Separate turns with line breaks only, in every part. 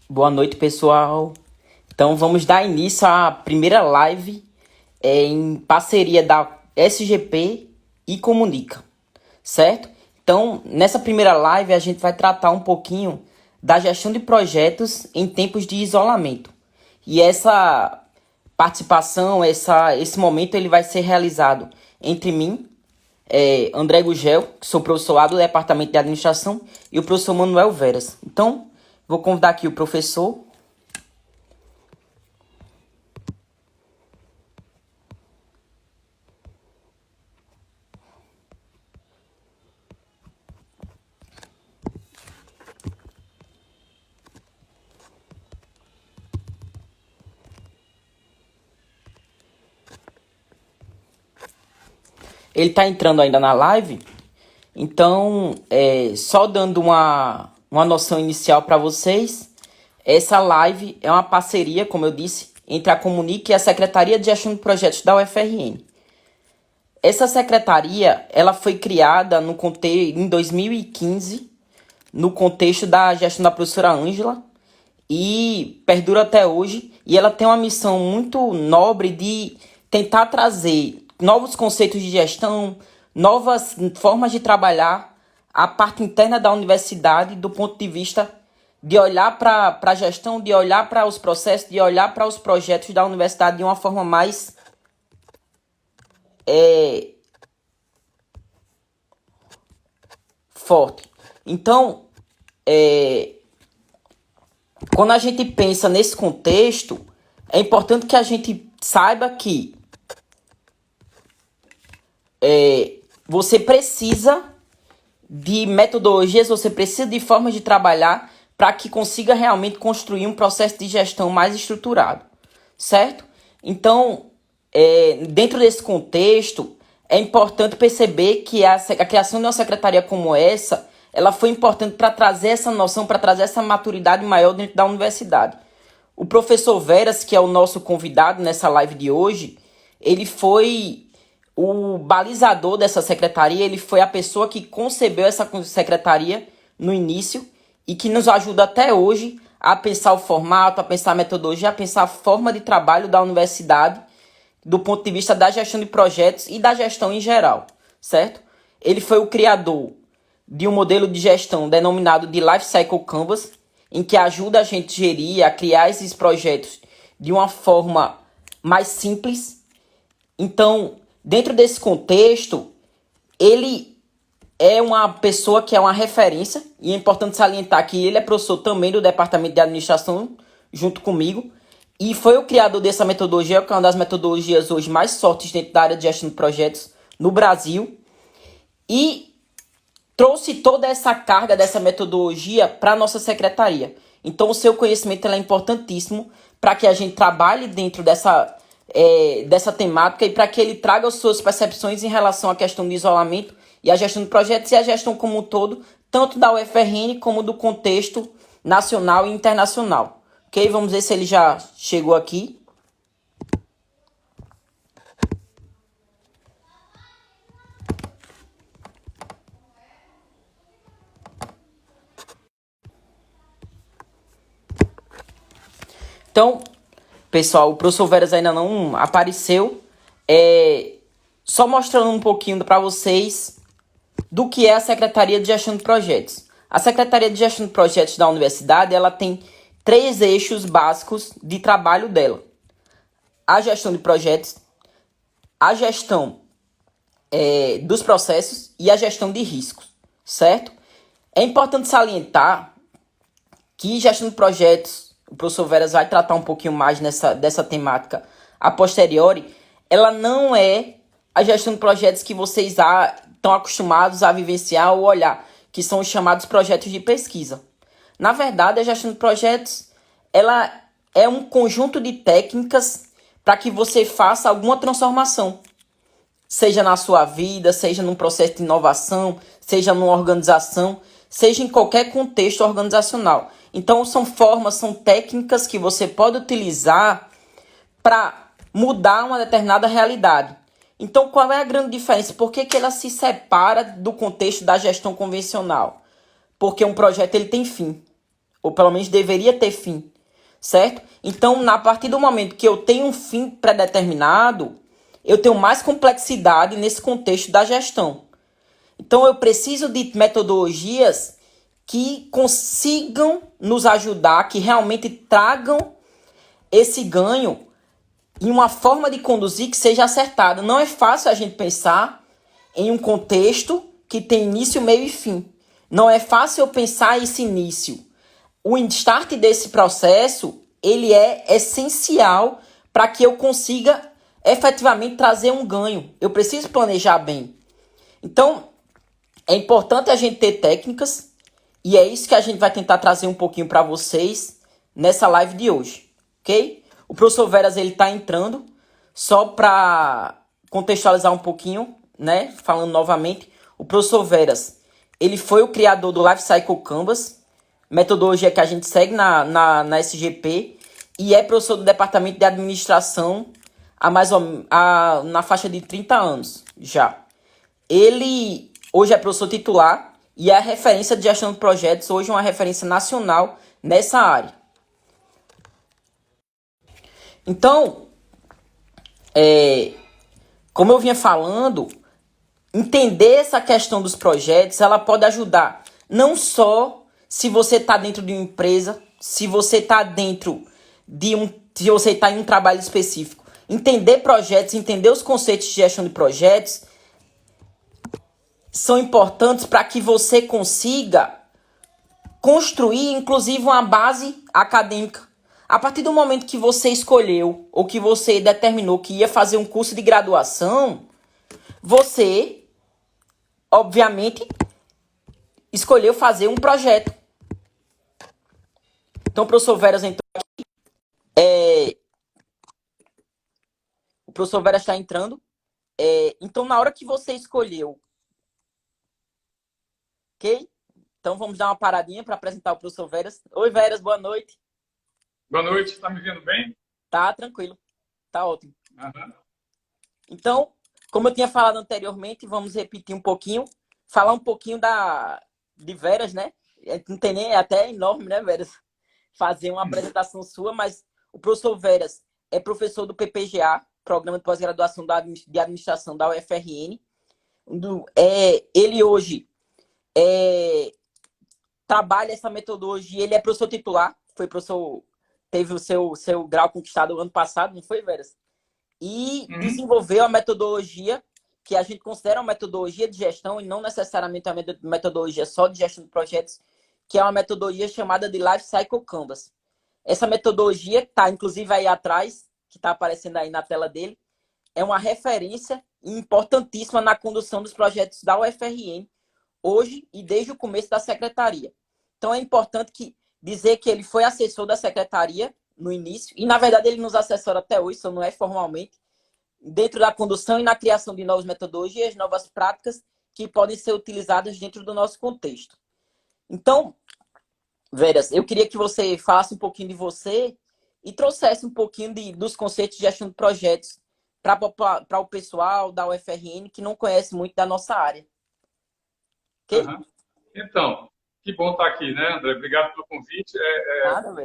Boa noite, pessoal. Então, vamos dar início à primeira live em parceria da SGP e Comunica, certo? Então, nessa primeira live, a gente vai tratar um pouquinho da gestão de projetos em tempos de isolamento. E essa participação, esse momento, ele vai ser realizado entre mim, André Gugel, que sou professor lá do Departamento de Administração, e o professor Manuel Veras. Então, vou convidar aqui o professor. Ele está entrando ainda na live, então, só dando uma noção inicial para vocês, essa live é uma parceria, como eu disse, entre a Comunique e a Secretaria de Gestão de Projetos da UFRN. Essa secretaria ela foi criada em 2015, no contexto da gestão da professora Ângela, e perdura até hoje, e ela tem uma missão muito nobre de tentar trazer novos conceitos de gestão, novas formas de trabalhar a parte interna da universidade do ponto de vista de olhar para a gestão, de olhar para os processos, de olhar para os projetos da universidade de uma forma mais forte. Então, quando a gente pensa nesse contexto, é importante que a gente saiba que você precisa de metodologias, você precisa de formas de trabalhar para que consiga realmente construir um processo de gestão mais estruturado, certo? Então, dentro desse contexto, é importante perceber que a criação de uma secretaria como essa, ela foi importante para trazer essa noção, para trazer essa maturidade maior dentro da universidade. O professor Veras, que é o nosso convidado nessa live de hoje, ele foi o balizador dessa secretaria, ele foi a pessoa que concebeu essa secretaria no início e que nos ajuda até hoje a pensar o formato, a pensar a metodologia, a pensar a forma de trabalho da universidade do ponto de vista da gestão de projetos e da gestão em geral, certo? Ele foi o criador de um modelo de gestão denominado de Life Cycle Canvas, em que ajuda a gente a gerir, a criar esses projetos de uma forma mais simples. Então, dentro desse contexto, ele é uma pessoa que é uma referência, e é importante salientar que ele é professor também do Departamento de Administração, junto comigo, e foi o criador dessa metodologia, que é uma das metodologias hoje mais fortes dentro da área de gestão de projetos no Brasil, e trouxe toda essa carga dessa metodologia para a nossa secretaria. Então, o seu conhecimento é importantíssimo para que a gente trabalhe dentro dessa temática e para que ele traga as suas percepções em relação à questão de isolamento e a gestão de projetos e a gestão como um todo, tanto da UFRN como do contexto nacional e internacional. Ok? Vamos ver se ele já chegou aqui. Então, pessoal, o professor Veras ainda não apareceu. Só mostrando um pouquinho para vocês do que é a Secretaria de Gestão de Projetos. A Secretaria de Gestão de Projetos da universidade, ela tem 3 eixos básicos de trabalho dela. A gestão de projetos, a gestão dos processos e a gestão de riscos, certo? É importante salientar que gestão de projetos, o professor Veras vai tratar um pouquinho mais dessa temática a posteriori, ela não é a gestão de projetos que vocês estão acostumados a vivenciar ou olhar, que são os chamados projetos de pesquisa. Na verdade, a gestão de projetos ela é um conjunto de técnicas para que você faça alguma transformação, seja na sua vida, seja num processo de inovação, seja numa organização, seja em qualquer contexto organizacional. Então, são formas, são técnicas que você pode utilizar para mudar uma determinada realidade. Então, qual é a grande diferença? Por que ela se separa do contexto da gestão convencional? Porque um projeto ele tem fim. ou pelo menos deveria ter fim, certo? Então, a partir do momento que eu tenho um fim pré-determinado, eu tenho mais complexidade nesse contexto da gestão. Então, eu preciso de metodologias que consigam nos ajudar, que realmente tragam esse ganho em uma forma de conduzir que seja acertada. Não é fácil a gente pensar em um contexto que tem início, meio e fim. Não é fácil eu pensar esse início. O start desse processo, ele é essencial para que eu consiga efetivamente trazer um ganho. Eu preciso planejar bem. Então, é importante a gente ter técnicas e é isso que a gente vai tentar trazer um pouquinho para vocês nessa live de hoje, ok? O professor Veras, ele está entrando, só para contextualizar um pouquinho, né? Falando novamente, o professor Veras, ele foi o criador do Life Cycle Canvas, metodologia que a gente segue na SGP, e é professor do departamento de administração na faixa de 30 anos já. Ele hoje é professor titular e é a referência de gestão de projetos, hoje uma referência nacional nessa área. Então, como eu vinha falando, entender essa questão dos projetos, ela pode ajudar não só se você está dentro de uma empresa, se você está dentro se você está em um trabalho específico. Entender projetos, entender os conceitos de gestão de projetos são importantes para que você consiga construir, inclusive, uma base acadêmica. A partir do momento que você escolheu ou que você determinou que ia fazer um curso de graduação, você, obviamente, escolheu fazer um projeto. Então, o professor Veras entrou aqui. O professor Veras está entrando. Então, na hora que você escolheu, ok? Então, vamos dar uma paradinha para apresentar o professor Veras. Oi, Veras, boa noite.
Boa noite, tá me vendo bem?
Tá, tranquilo. Tá ótimo.
Uhum.
Então, como eu tinha falado anteriormente, vamos repetir um pouquinho. Falar um pouquinho de Veras, né? Não tem nem, é até enorme, né, Veras? Fazer uma apresentação sua, mas o professor Veras é professor do PPGA, Programa de Pós-Graduação de Administração da UFRN. Ele hoje trabalha essa metodologia, ele é professor titular, foi professor, teve o seu grau conquistado ano passado, não foi, Veras? E desenvolveu a metodologia que a gente considera uma metodologia de gestão e não necessariamente uma metodologia só de gestão de projetos, que é uma metodologia chamada de Life Cycle Canvas. Essa metodologia, que está inclusive aí atrás, que está aparecendo aí na tela dele, é uma referência importantíssima na condução dos projetos da UFRN, hoje e desde o começo da secretaria. Então é importante dizer que ele foi assessor da secretaria no início, e na verdade ele nos assessora até hoje, só não é formalmente, dentro da condução e na criação de novas metodologias, novas práticas que podem ser utilizadas dentro do nosso contexto. Então, Veras, eu queria que você falasse um pouquinho de você e trouxesse um pouquinho dos conceitos de gestão de projetos para o pessoal da UFRN que não conhece muito da nossa área. Ok?
Uhum. Então, que bom estar aqui, né, André? Obrigado pelo convite.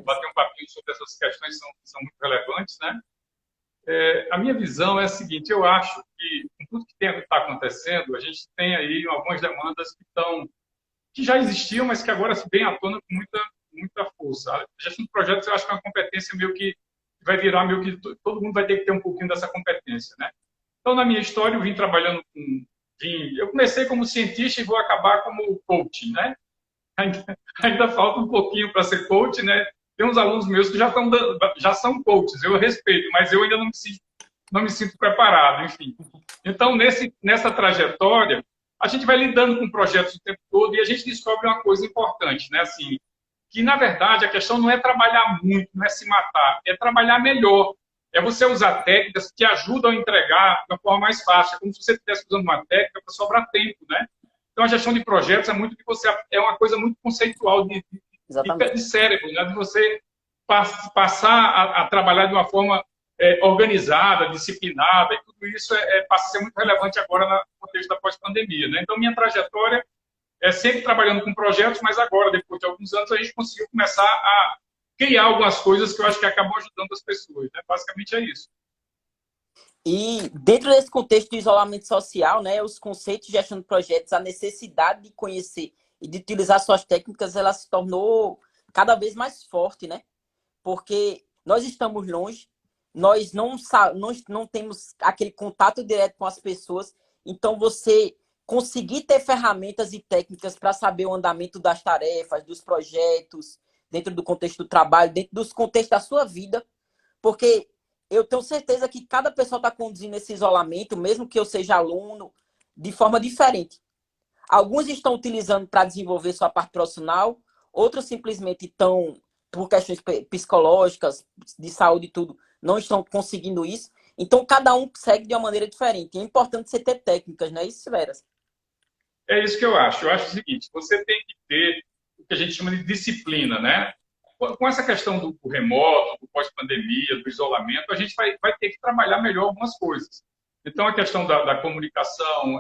Bater um papinho sobre essas questões são muito relevantes, né? A minha visão é a seguinte: eu acho que, com tudo que está acontecendo, a gente tem aí algumas demandas que já existiam, mas que agora se vêm à tona com muita força. A gestão de projetos, eu acho que é uma competência meio que vai virar meio que todo mundo vai ter que ter um pouquinho dessa competência, né? Então, na minha história, eu vim trabalhando eu comecei como cientista e vou acabar como coach, né? Ainda falta um pouquinho para ser coach, né? Tem uns alunos meus que já são coaches, eu respeito, mas eu ainda não me sinto preparado, enfim. Então, nessa trajetória, a gente vai lidando com projetos o tempo todo e a gente descobre uma coisa importante, né? Assim, que, na verdade, a questão não é trabalhar muito, não é se matar, é trabalhar melhor. É você usar técnicas que ajudam a entregar de uma forma mais fácil. É como se você estivesse usando uma técnica para sobrar tempo, né? Então, a gestão de projetos é muito que é uma coisa muito conceitual de cérebro, né? De você passar a trabalhar de uma forma organizada, disciplinada, e tudo isso passa a ser muito relevante agora no contexto da pós-pandemia, né? Então, minha trajetória sempre trabalhando com projetos, mas agora, depois de alguns anos, a gente conseguiu começar a criar algumas coisas que eu acho que acabam ajudando as pessoas, né? Basicamente é isso.
E dentro desse contexto de isolamento social, né, os conceitos de gestão de projetos, a necessidade de conhecer e de utilizar suas técnicas, ela se tornou cada vez mais forte, né? Porque nós estamos longe, nós não temos aquele contato direto com as pessoas, então você conseguir ter ferramentas e técnicas para saber o andamento das tarefas, dos projetos, dentro do contexto do trabalho, dentro dos contextos da sua vida, porque eu tenho certeza que cada pessoa está conduzindo esse isolamento, mesmo que eu seja aluno, de forma diferente. Alguns estão utilizando para desenvolver sua parte profissional, outros simplesmente estão, por questões psicológicas, de saúde e tudo, não estão conseguindo isso. Então, cada um segue de uma maneira diferente. É importante você ter técnicas, não é isso, Veras?
É isso que eu acho. Eu acho o seguinte, você tem que ter o que a gente chama de disciplina, né? Com essa questão do remoto, do pós-pandemia, do isolamento, a gente vai ter que trabalhar melhor algumas coisas. Então, a questão da comunicação,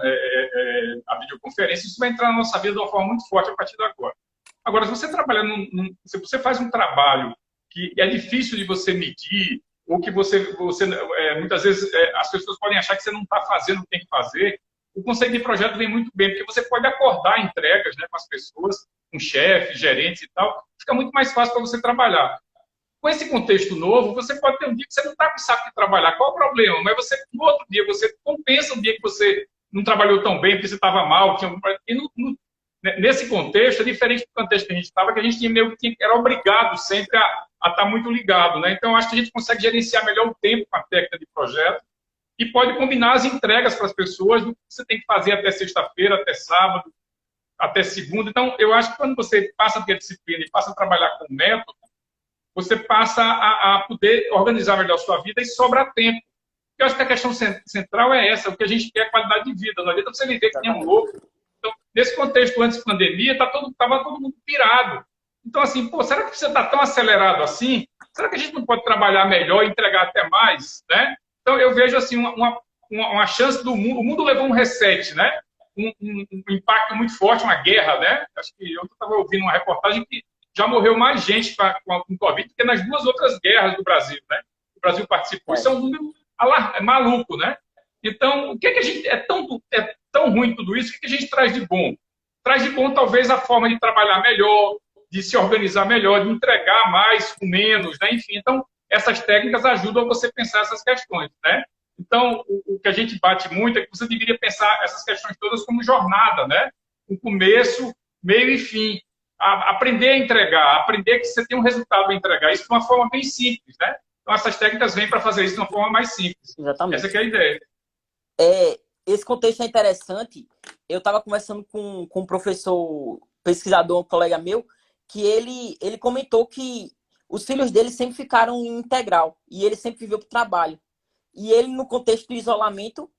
a videoconferência, isso vai entrar na nossa vida de uma forma muito forte a partir de agora. Agora, se você trabalhar se você faz um trabalho que é difícil de você medir, ou que muitas vezes as pessoas podem achar que você não está fazendo o que tem que fazer, o conceito de projeto vem muito bem, porque você pode acordar entregas, né, com as pessoas, com chefes, gerentes e tal, fica muito mais fácil para você trabalhar. Com esse contexto novo, você pode ter um dia que você não está com saco de trabalhar. Qual o problema? Mas no outro dia, você compensa o dia que você não trabalhou tão bem, porque você estava mal. Nesse contexto, é diferente do contexto que a gente estava, que a gente era obrigado sempre a estar muito ligado, né? Então, acho que a gente consegue gerenciar melhor o tempo com a técnica de projeto e pode combinar as entregas para as pessoas, do que você tem que fazer até sexta-feira, até sábado, até segunda. Então, eu acho que quando você passa a ter disciplina e passa a trabalhar com método, você passa a poder organizar melhor a sua vida e sobra tempo. Eu acho que a questão central é essa, o que a gente quer é qualidade de vida. Não adianta você viver que nem um louco. Então, nesse contexto antes da pandemia, estava todo mundo pirado. Então, assim, será que você está tão acelerado assim? Será que a gente não pode trabalhar melhor e entregar até mais? Né? Então, eu vejo assim, uma chance do mundo. O mundo levou um reset, né? Um impacto muito forte, uma guerra, né? Acho que eu estava ouvindo uma reportagem que já morreu mais gente com Covid do que nas duas outras guerras do Brasil, né? O Brasil participou. Isso é um número maluco, né? Então, o que a gente... É tão ruim tudo isso, o que a gente traz de bom? Traz de bom, talvez, a forma de trabalhar melhor, de se organizar melhor, de entregar mais com menos, né? Enfim, então, essas técnicas ajudam a você pensar essas questões, né? Então, o que a gente bate muito é que você deveria pensar essas questões todas como jornada, né? Um começo, meio e fim. Aprender a entregar, aprender que você tem um resultado a entregar. Isso de uma forma bem simples, né? Então, essas técnicas vêm para fazer isso de uma forma mais simples.
Exatamente.
Essa que é a ideia.
Esse contexto é interessante. Eu estava conversando com um professor, pesquisador, um colega meu, que ele comentou que os filhos dele sempre ficaram em integral e ele sempre viveu para o trabalho. E ele, no contexto do isolamento,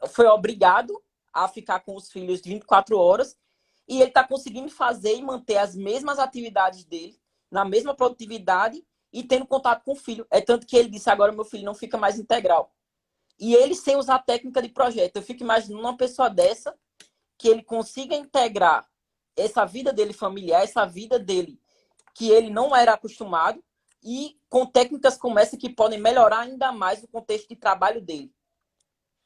foi obrigado a ficar com os filhos 24 horas e ele está conseguindo fazer e manter as mesmas atividades dele, na mesma produtividade e tendo contato com o filho. É tanto que ele disse, agora meu filho não fica mais integral. E ele sem usar técnica de projeto. Eu fico imaginando uma pessoa dessa, que ele consiga integrar essa vida dele familiar, essa vida dele que ele não era acostumado, e com técnicas como essa que podem melhorar ainda mais o contexto de trabalho dele.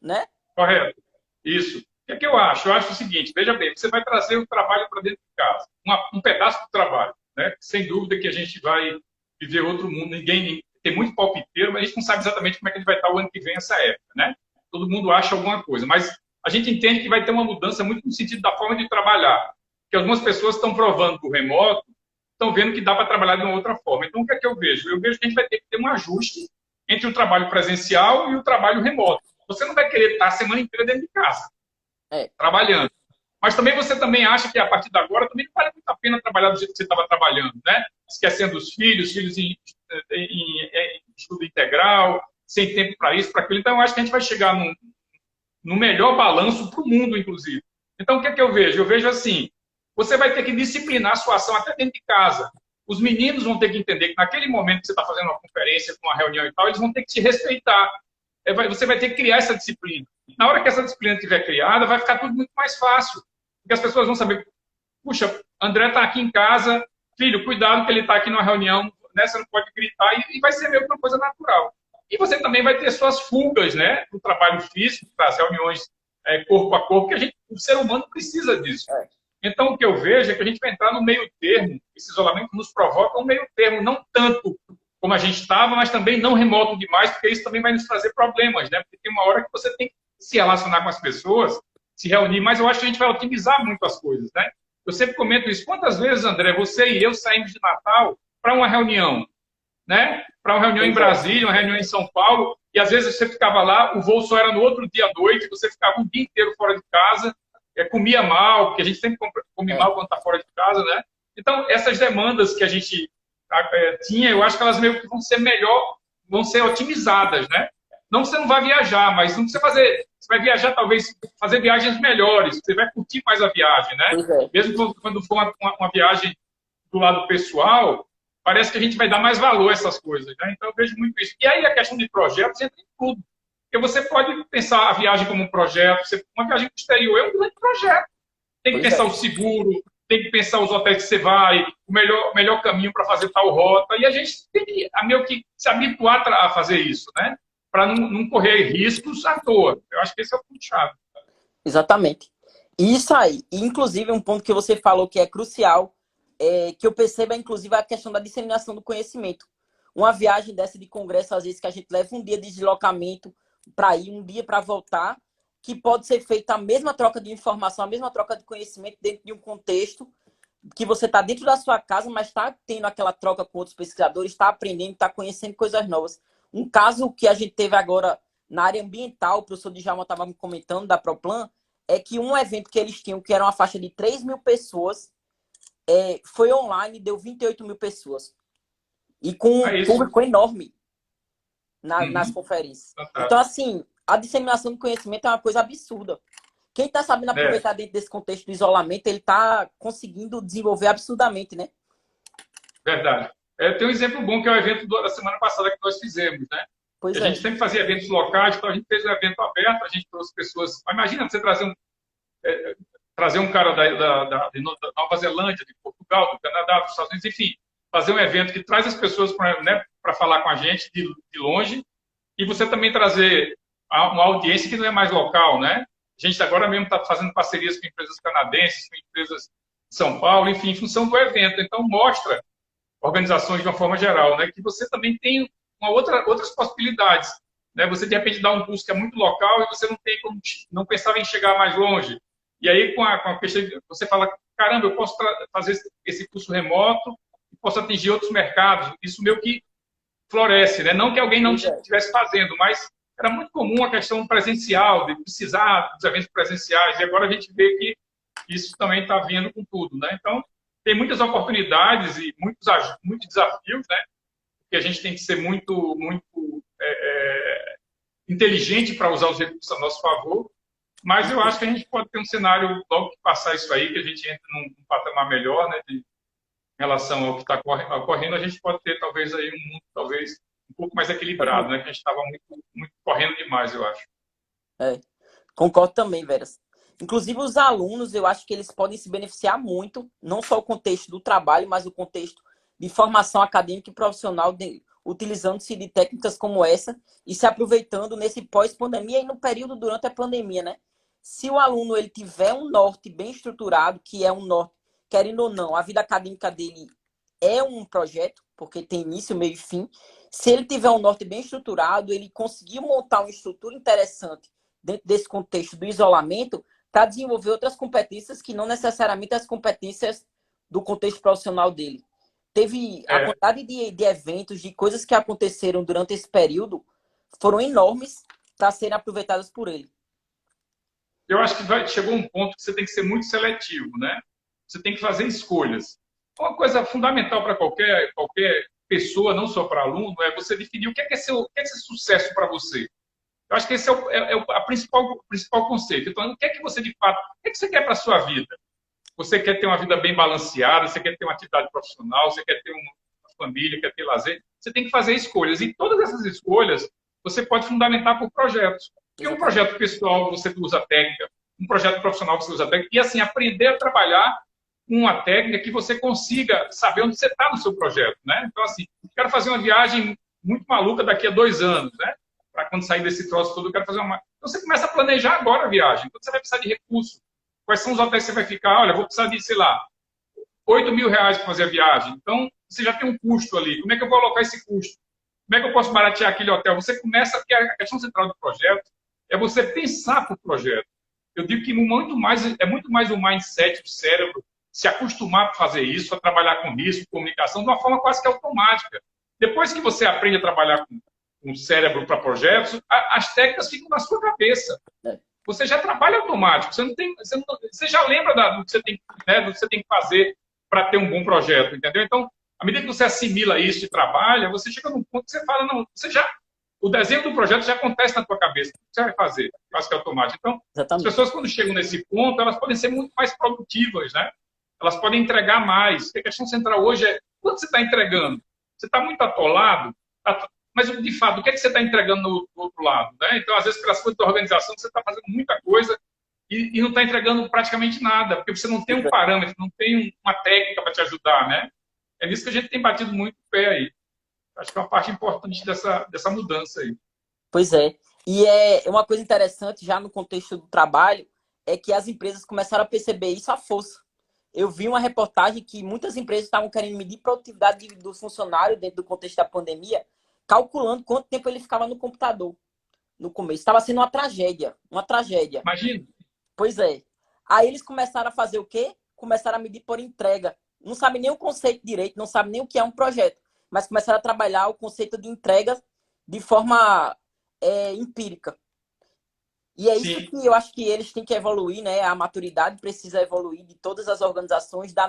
Né?
Correto. Isso. O que eu acho? Eu acho o seguinte, veja bem, você vai trazer o trabalho para dentro de casa. Um pedaço do trabalho. Né? Sem dúvida que a gente vai viver outro mundo. Ninguém tem muito palpiteiro, mas a gente não sabe exatamente como é que a gente vai estar o ano que vem essa época. Né? Todo mundo acha alguma coisa. Mas a gente entende que vai ter uma mudança muito no sentido da forma de trabalhar. Que algumas pessoas estão provando do remoto, estão vendo que dá para trabalhar de uma outra forma. Então, o que é que eu vejo? Eu vejo que a gente vai ter que ter um ajuste entre o trabalho presencial e o trabalho remoto. Você não vai querer estar a semana inteira dentro de casa, trabalhando. Mas também você também acha que a partir de agora também não vale muito a pena trabalhar do jeito que você estava trabalhando, né? Esquecendo os filhos em estudo integral, sem tempo para isso, para aquilo. Então, eu acho que a gente vai chegar no melhor balanço para o mundo, inclusive. Então, o que é que eu vejo? Eu vejo assim, você vai ter que disciplinar a sua ação até dentro de casa. Os meninos vão ter que entender que naquele momento que você está fazendo uma conferência, uma reunião e tal, eles vão ter que te respeitar. Você vai ter que criar essa disciplina. Na hora que essa disciplina estiver criada, vai ficar tudo muito mais fácil. Porque as pessoas vão saber puxa, André está aqui em casa, filho, cuidado que ele está aqui numa reunião, né? Você não pode gritar, e vai ser meio que uma coisa natural. E você também vai ter suas fugas, né? No trabalho físico, as reuniões corpo a corpo, que o ser humano precisa disso. Então, o que eu vejo é que a gente vai entrar no meio termo, esse isolamento nos provoca um meio termo, não tanto como a gente estava, mas também não remoto demais, porque isso também vai nos trazer problemas, né? Porque tem uma hora que você tem que se relacionar com as pessoas, se reunir, mas eu acho que a gente vai otimizar muito as coisas, né? Eu sempre comento isso. Quantas vezes, André, você e eu saímos de Natal para uma reunião, né? Para uma reunião em Brasília, uma reunião em São Paulo, e às vezes você ficava lá, o voo só era no outro dia à noite, você ficava um dia inteiro fora de casa, comia mal, porque a gente sempre come mal quando está fora de casa, né? Então, essas demandas que a gente tinha, eu acho que elas meio que vão ser melhor, vão ser otimizadas, né? Não que você não vai viajar, mas não precisa fazer. Você vai viajar, talvez, fazer viagens melhores, você vai curtir mais a viagem, né? Mesmo quando for uma viagem do lado pessoal, parece que a gente vai dar mais valor a essas coisas, né? Então, eu vejo muito isso. E aí, a questão de projetos entra em tudo. Porque você pode pensar a viagem como um projeto, uma viagem para o exterior é um grande projeto. Tem que pensar o seguro, tem que pensar os hotéis que você vai, o melhor caminho para fazer tal rota. E a gente tem que meio que se habituar a fazer isso, né? Para não correr riscos à toa. Eu acho que esse é o ponto-chave.
Exatamente. Isso aí. Inclusive, um ponto que você falou que é crucial, que eu percebo, é inclusive a questão da disseminação do conhecimento. Uma viagem dessa de congresso, às vezes, que a gente leva um dia de deslocamento para ir, um dia para voltar, que pode ser feita a mesma troca de informação, a mesma troca de conhecimento dentro de um contexto que você está dentro da sua casa, mas está tendo aquela troca com outros pesquisadores, está aprendendo, está conhecendo coisas novas. Um caso que a gente teve agora na área ambiental, o professor Djalma estava me comentando, da Proplan, é que um evento que eles tinham, que era uma faixa de 3.000 pessoas, foi online, deu 28.000 pessoas. E com um público enorme nas conferências. Então, assim, a disseminação do conhecimento é uma coisa absurda. Quem está sabendo aproveitar dentro desse contexto do isolamento, ele está conseguindo desenvolver absurdamente, né?
Verdade. Tem um exemplo bom, que é o evento da semana passada que nós fizemos, né? A gente sempre fazia eventos locais, então a gente fez um evento aberto, a gente trouxe pessoas... Imagina você trazer um cara da Nova Zelândia, de Portugal, do Canadá, dos Estados Unidos, enfim, fazer um evento que traz as pessoas para falar com a gente de longe, e você também trazer uma audiência que não é mais local, né? A gente agora mesmo está fazendo parcerias com empresas canadenses, com empresas de São Paulo, enfim, em função do evento. Então, mostra organizações de uma forma geral, né? Que você também tem outras possibilidades, né? Você, de repente, dá um curso que é muito local e você não pensava em chegar mais longe. E aí, com a questão, você fala, caramba, eu posso fazer esse curso remoto e posso atingir outros mercados. Isso meio que floresce, né? Não que alguém não estivesse fazendo, mas era muito comum a questão presencial, de precisar dos eventos presenciais, e agora a gente vê que isso também está vindo com tudo, né? Então, tem muitas oportunidades e muitos desafios, né? Que a gente tem que ser muito inteligente para usar os recursos a nosso favor, mas eu acho que a gente pode ter um cenário, logo que passar isso aí, que a gente entre num patamar melhor, né? Em relação ao que está ocorrendo, a gente pode ter talvez aí um mundo talvez um pouco mais equilibrado, né? Que a gente estava muito correndo demais, eu acho.
Concordo também, Veras. Inclusive, os alunos, eu acho que eles podem se beneficiar muito, não só o contexto do trabalho, mas o contexto de formação acadêmica e profissional, utilizando-se de técnicas como essa e se aproveitando nesse pós-pandemia e no período durante a pandemia, né? Se o aluno ele tiver um norte bem estruturado, que é um norte, querendo ou não, a vida acadêmica dele é um projeto, porque tem início, meio e fim. Se ele tiver um norte bem estruturado, ele conseguir montar uma estrutura interessante dentro desse contexto do isolamento para desenvolver outras competências que não necessariamente as competências do contexto profissional dele. Teve a quantidade de eventos, de coisas que aconteceram durante esse período, foram enormes para serem aproveitadas por ele.
Eu acho que chegou um ponto que você tem que ser muito seletivo, né? Você tem que fazer escolhas. Uma coisa fundamental para qualquer pessoa, não só para aluno, é você definir o que é ser sucesso para você. Eu acho que esse é o principal conceito. Então, o que é que você, de fato, o que é que você quer para a sua vida? Você quer ter uma vida bem balanceada, você quer ter uma atividade profissional, você quer ter uma família, quer ter lazer. Você tem que fazer escolhas. E todas essas escolhas você pode fundamentar por projetos. Porque um projeto pessoal você usa técnica, um projeto profissional você usa técnica, e assim, aprender a trabalhar uma técnica que você consiga saber onde você está no seu projeto, né? Então, assim, quero fazer uma viagem muito maluca daqui a 2 anos, né? Para quando sair desse troço todo, eu quero fazer uma... Então, você começa a planejar agora a viagem. Então, você vai precisar de recursos. Quais são os hotéis que você vai ficar? Olha, vou precisar de, sei lá, R$ 8.000 para fazer a viagem. Então, você já tem um custo ali. Como é que eu vou alocar esse custo? Como é que eu posso baratear aquele hotel? Você começa, porque a questão central do projeto é você pensar para o projeto. Eu digo que é muito mais o mindset do cérebro se acostumar a fazer isso, a trabalhar com risco, comunicação, de uma forma quase que automática. Depois que você aprende a trabalhar com o cérebro para projetos, as técnicas ficam na sua cabeça. Você já trabalha automático. Você já lembra do que você tem, né, do que você tem que fazer para ter um bom projeto, entendeu? Então, à medida que você assimila isso e trabalha, você chega num ponto que você fala, não, o desenho do projeto já acontece na tua cabeça. O que você vai fazer? Quase que automático. Então,
Exatamente.
as pessoas, quando chegam nesse ponto, elas podem ser muito mais produtivas, né? Elas podem entregar mais. Porque a questão central hoje é, quanto você está entregando? Você está muito atolado? Mas, de fato, o que é que você está entregando do outro lado? Né? Então, às vezes, pelas coisas da organização, você está fazendo muita coisa e não está entregando praticamente nada, porque você não tem um parâmetro, não tem uma técnica para te ajudar, né? É nisso que a gente tem batido muito o pé aí. Acho que é uma parte importante dessa mudança aí.
Pois é. E é uma coisa interessante, já no contexto do trabalho, é que as empresas começaram a perceber isso à força. Eu vi uma reportagem que muitas empresas estavam querendo medir a produtividade do funcionário dentro do contexto da pandemia, calculando quanto tempo ele ficava no computador no começo. Estava sendo uma tragédia, uma tragédia.
Imagina.
Pois é. Aí eles começaram a fazer o quê? Começaram a medir por entrega. Não sabe nem o conceito direito, não sabe nem o que é um projeto, mas começaram a trabalhar o conceito de entrega de forma empírica. E é isso que eu acho que eles têm que evoluir, né? A maturidade precisa evoluir de todas as organizações, da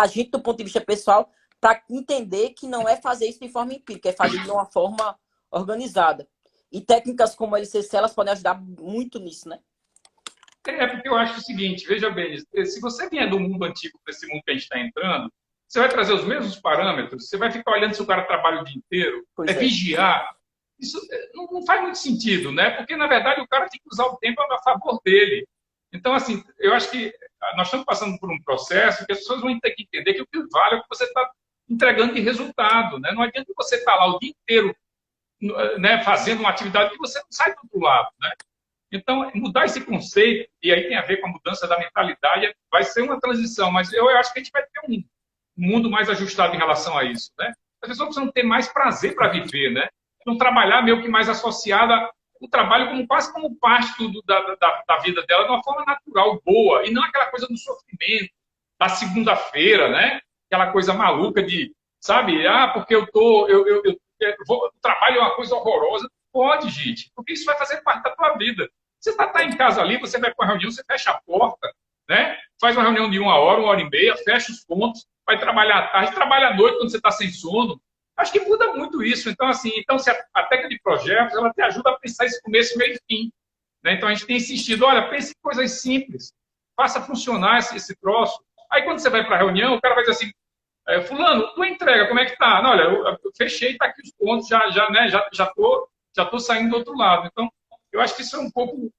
gente do ponto de vista pessoal, para entender que não é fazer isso de forma empírica, é fazer de uma forma organizada. E técnicas como a LCC, elas podem ajudar muito nisso, né?
Porque eu acho o seguinte, veja bem, se você vier do mundo antigo para esse mundo que a gente está entrando, você vai trazer os mesmos parâmetros, você vai ficar olhando se o cara trabalha o dia inteiro, vigiar. Isso não faz muito sentido, né? Porque, na verdade, o cara tem que usar o tempo a favor dele. Então, assim, eu acho que nós estamos passando por um processo que as pessoas vão ter que entender que o que vale é o que você está entregando de resultado, né? Não adianta você estar lá o dia inteiro, né, fazendo uma atividade que você não sai do outro lado, né? Então, mudar esse conceito, e aí tem a ver com a mudança da mentalidade, vai ser uma transição, mas eu acho que a gente vai ter um mundo mais ajustado em relação a isso, né? As pessoas precisam ter mais prazer para viver, né? Não trabalhar meio que mais associada o trabalho quase como parte da vida dela, de uma forma natural, boa, e não aquela coisa do sofrimento, da segunda-feira, né? Aquela coisa maluca de, sabe, porque o trabalho é uma coisa horrorosa. Pode, gente, porque isso vai fazer parte da tua vida. Você está em casa ali, você vai para uma reunião, você fecha a porta, né? Faz uma reunião de 1 hora e meia, fecha os pontos, vai trabalhar à tarde, trabalha à noite quando você está sem sono. Acho que muda muito isso. Então, assim, se a técnica de projetos, ela te ajuda a pensar esse começo, meio e fim. Né? Então, a gente tem insistido, olha, pense em coisas simples, faça funcionar esse troço. Aí, quando você vai para a reunião, o cara vai dizer assim, fulano, tua entrega, como é que tá? Não, olha, eu fechei, tá aqui os pontos, já tô saindo do outro lado. Então, eu acho que isso é um pouco...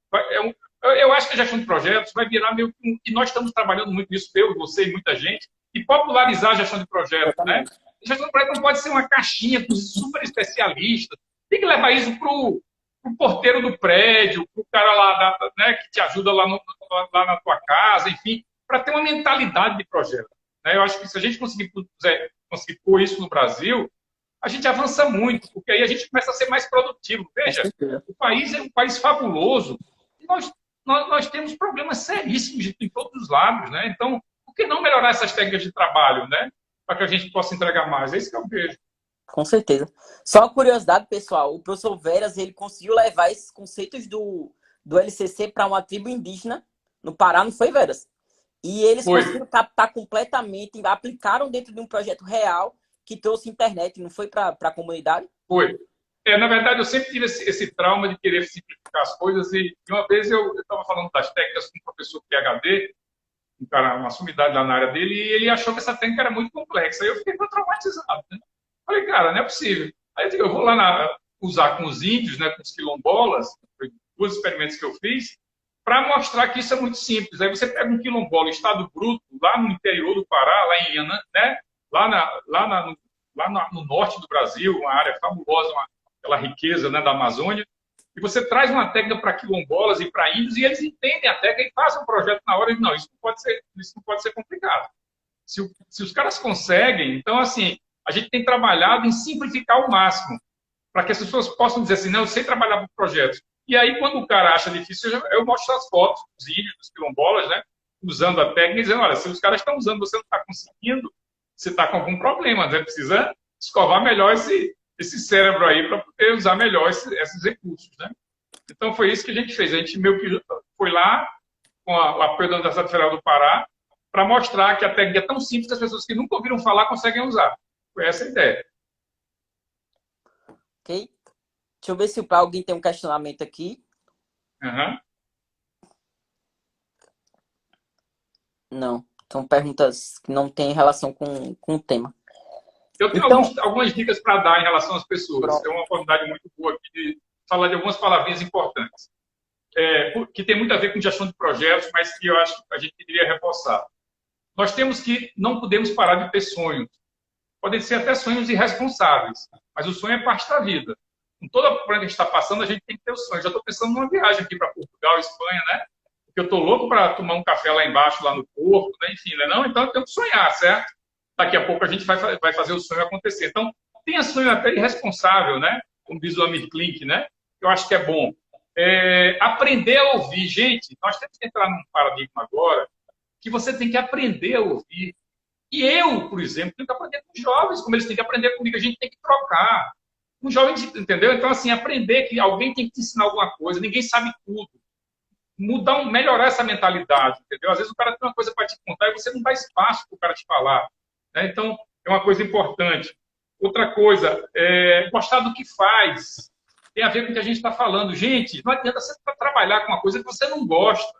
eu acho que a gestão de projetos vai virar meio que... E nós estamos trabalhando muito nisso, eu, você e muita gente, e popularizar a gestão de projetos, né? A gestão de projetos não pode ser uma caixinha com super especialistas. Tem que levar isso para o porteiro do prédio, para o cara lá né, que te ajuda lá na tua casa, enfim, para ter uma mentalidade de projeto. Né? Eu acho que se a gente conseguir pôr isso no Brasil, a gente avança muito, porque aí a gente começa a ser mais produtivo. Veja, o país é um país fabuloso e nós temos problemas seríssimos em todos os lados, né? Então, por que não melhorar essas técnicas de trabalho, né? Para que a gente possa entregar mais. É isso que eu vejo.
Com certeza. Só uma curiosidade, pessoal, o professor Veras, ele conseguiu levar esses conceitos do LCC para uma tribo indígena no Pará, não foi, Veras? E eles conseguiram captar completamente, aplicaram dentro de um projeto real que trouxe internet, não foi para a comunidade?
Foi. Na verdade, eu sempre tive esse trauma de querer simplificar as coisas e uma vez eu estava falando das técnicas com um professor PhD, um cara, uma sumidade lá na área dele, e ele achou que essa técnica era muito complexa. Aí eu fiquei traumatizado, né? Falei, cara, não é possível. Aí eu vou lá usar com os índios, né, com os quilombolas, foi 2 experimentos que eu fiz, para mostrar que isso é muito simples. Aí você pega um quilombola, Estado Bruto, lá no interior do Pará, lá em Ianã, né? No norte do Brasil, uma área fabulosa, aquela riqueza, né, da Amazônia, e você traz uma técnica para quilombolas e para índios, e eles entendem a técnica e fazem um projeto na hora, e não, isso não pode ser complicado. Se os caras conseguem, então, assim, a gente tem trabalhado em simplificar ao máximo, para que as pessoas possam dizer assim, não, eu sei trabalhar com projetos. E aí, quando o cara acha difícil, eu mostro as fotos dos índios, dos quilombolas, né, usando a técnica, e dizendo, olha, se os caras estão usando, você não está conseguindo, você está com algum problema, né? Precisa escovar melhor esse cérebro aí para poder usar melhor esses recursos, né? Então, foi isso que a gente fez. A gente meio que foi lá, com o apoio da Universidade Federal do Pará, para mostrar que a técnica é tão simples que as pessoas que nunca ouviram falar conseguem usar. Foi essa a ideia.
Ok. Deixa eu ver se alguém tem um questionamento aqui.
Uhum.
Não. São perguntas que não têm relação com o tema.
Eu tenho algumas dicas para dar em relação às pessoas. Pronto. É uma oportunidade muito boa aqui de falar de algumas palavrinhas importantes. Que tem muito a ver com gestão de projetos, mas que eu acho que a gente deveria reforçar. Nós não podemos parar de ter sonhos. Podem ser até sonhos irresponsáveis, mas o sonho é parte da vida. Com toda a coisa que a gente está passando, a gente tem que ter o sonho. Já estou pensando numa viagem aqui para Portugal, Espanha, né? Porque eu estou louco para tomar um café lá embaixo, lá no Porto, né? Enfim, né? Não? Então eu tenho que sonhar, certo? Daqui a pouco a gente vai fazer o sonho acontecer. Então, tenha sonho até irresponsável, né? Como diz o Amir Klink, né? Eu acho que é bom. Aprender a ouvir. Gente, nós temos que entrar num paradigma agora que você tem que aprender a ouvir. E eu, por exemplo, tenho que aprender com os jovens, como eles têm que aprender comigo. A gente tem que trocar. Um jovem, entendeu? Então, assim, aprender que alguém tem que te ensinar alguma coisa. Ninguém sabe tudo. Melhorar essa mentalidade, entendeu? Às vezes o cara tem uma coisa para te contar e você não dá espaço para o cara te falar. Né? Então, é uma coisa importante. Outra coisa, gostar do que faz. Tem a ver com o que a gente está falando. Gente, não adianta você trabalhar com uma coisa que você não gosta.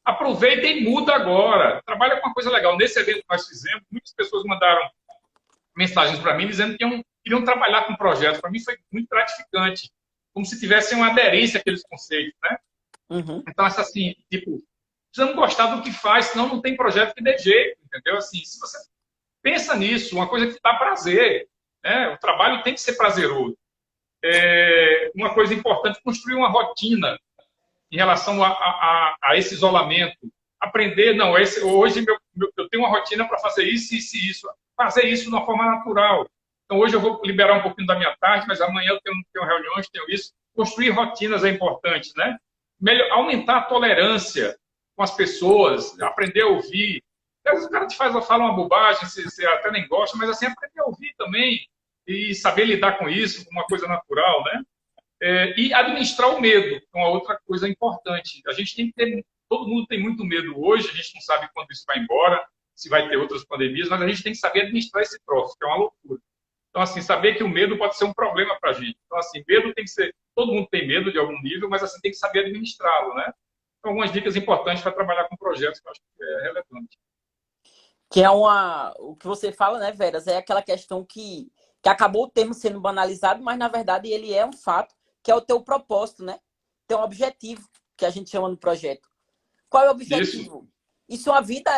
Aproveita e muda agora. Trabalha com uma coisa legal. Nesse evento que nós fizemos, muitas pessoas mandaram mensagens para mim dizendo que queriam trabalhar com projetos. Para mim foi muito gratificante. Como se tivessem uma aderência àqueles conceitos, né?
Uhum.
Então, assim, tipo, precisamos gostar do que faz, senão não tem projeto que dê jeito, entendeu? Assim, se você pensa nisso, uma coisa que dá prazer, né? O trabalho tem que ser prazeroso. Uma coisa importante, construir uma rotina em relação a esse isolamento. Aprender, não, hoje eu tenho uma rotina para fazer isso, isso e isso. Fazer isso de uma forma natural. Então, hoje eu vou liberar um pouquinho da minha tarde, mas amanhã eu tenho reuniões, tenho isso. Construir rotinas é importante, né? Aumentar a tolerância com as pessoas, aprender a ouvir. Às vezes o cara fala uma bobagem, você até nem gosta, mas assim, aprender a ouvir também e saber lidar com isso, como uma coisa natural, né? E administrar o medo, que é uma outra coisa importante. A gente tem que ter, todo mundo tem muito medo hoje, a gente não sabe quando isso vai embora, se vai ter outras pandemias, mas a gente tem que saber administrar esse troço, que é uma loucura. Então, assim, saber que o medo pode ser um problema para a gente. Então, assim, medo tem que ser... Todo mundo tem medo de algum nível, mas, assim, tem que saber administrá-lo, né? Então, algumas dicas importantes para trabalhar com projetos que eu acho que é relevante.
Que é o que você fala, né, Veras? É aquela questão que acabou o termo sendo banalizado, mas, na verdade, ele é um fato, que é o teu propósito, né? Teu objetivo, que a gente chama no projeto. Qual é o objetivo? Isso a vida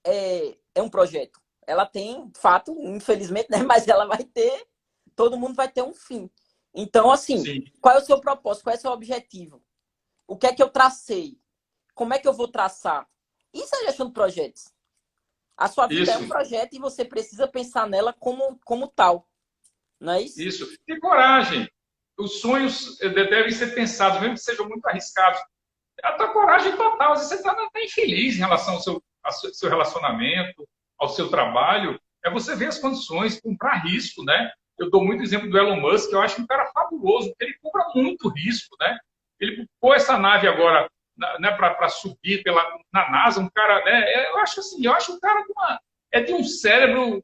é um projeto. Ela tem, fato, infelizmente, né? Mas ela vai ter, todo mundo vai ter um fim. Então, assim, sim, qual é o seu propósito? Qual é o seu objetivo? O que é que eu tracei? Como é que eu vou traçar? Isso é gestão de projetos. A sua vida é um projeto e você precisa pensar nela como tal. Não é isso?
Isso. E coragem. Os sonhos devem ser pensados, mesmo que sejam muito arriscados. A tua coragem total. Às vezes você está até infeliz em relação ao seu relacionamento, ao seu trabalho. É você ver as condições, comprar risco, né? Eu dou muito exemplo do Elon Musk, que eu acho um cara fabuloso, porque ele compra muito risco, né? Ele pôs essa nave agora, né, para subir na NASA, um cara, né? Eu acho o cara de um cérebro